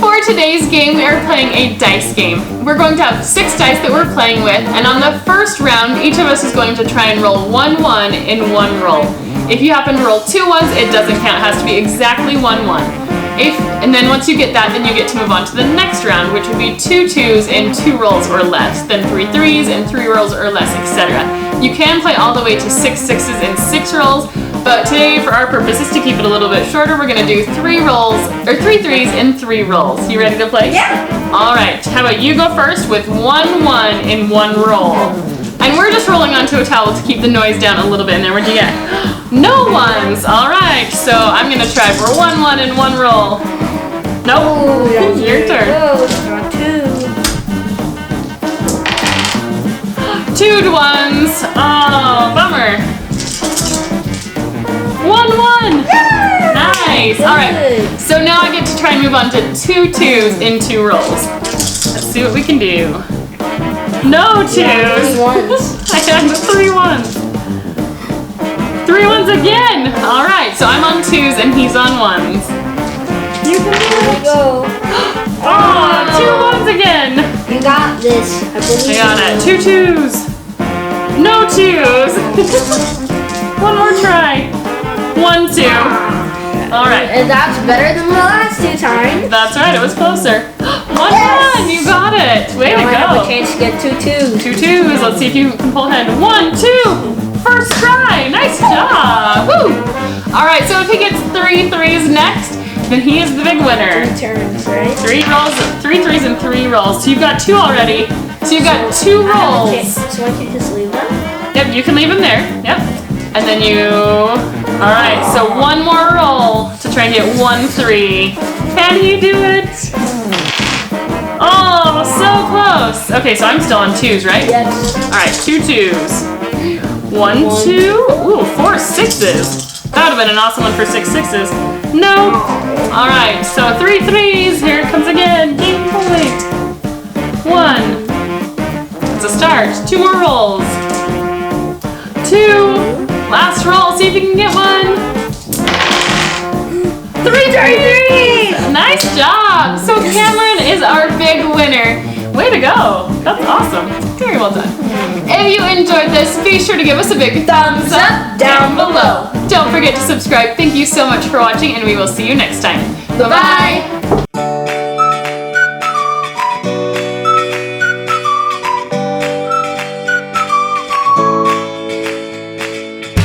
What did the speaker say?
For today's game, we are playing a dice game. We're going to have 6 dice that we're playing with, and on the first round, each of us is going to try and roll 1 1 in one roll. If you happen to roll 2 ones, it doesn't count. It has to be exactly 1 1. And then once you get that, then you get to move on to the next round, which would be 2 2s in 2 rolls or less, then 3 3s in 3 rolls or less, etc. You can play all the way to 6 6s in 6 rolls, but today, for our purposes, to keep it a little bit shorter, we're gonna do 3 3s in 3 rolls. You ready to play? Yeah. All right. How about you go first with 1 1 in 1 roll, and we're just rolling onto a towel to keep the noise down a little bit. And then what'd you get? No ones. All right. So I'm gonna try for 1 1 in 1 roll. Nope. Your turn. Draw 2. 2 ones. Oh, bummer. 1 1. Nice. All right. So now I get to try and move on to 2 2s in 2 rolls. Let's see what we can do. No 2s. I had 3 1s. 3 1s again. All right. So I'm on 2s and he's on 1s. You can do it. Go. Oh, 2 1s again. You got this. I believe I got it. 2 2s. No 2s. One more try. 1 2. All right. And that's better than the last 2 times. That's right. It was closer. 1 Yes. 1. You got it. Way Now to I have a go. chance to get 2 2s. 2 2s. Let's see if you can pull ahead. 1 2. First try. Nice job. Woo. All right. So if he gets 3 3s next, then he is the big winner. 3 turns, right? 3 rolls. 3 3s and 3 rolls. So you've got 2 already. So you've got 2 rolls. Okay, so I can just leave them? Yep, you can leave them there. Yep. And then you... Alright, so 1 more roll to try and get 1 3. Can he do it? Oh, so close. Okay, so I'm still on 2s, right? Yes. Alright, 2 2s. 1 2. Ooh, 4 6s. That would have been an awesome one for 6 6s. No. Alright, so 3 3s. Here it comes again. Game point. 1. It's a start. 2 more rolls. 2. Last roll. See if you can get 1. 3 3. Nice job. So Cameron is our big winner. Way to go. That's awesome. Very well done. If you enjoyed this, be sure to give us a big thumbs up down below. Don't forget to subscribe. Thank you so much for watching, and we will see you next time. Bye-bye.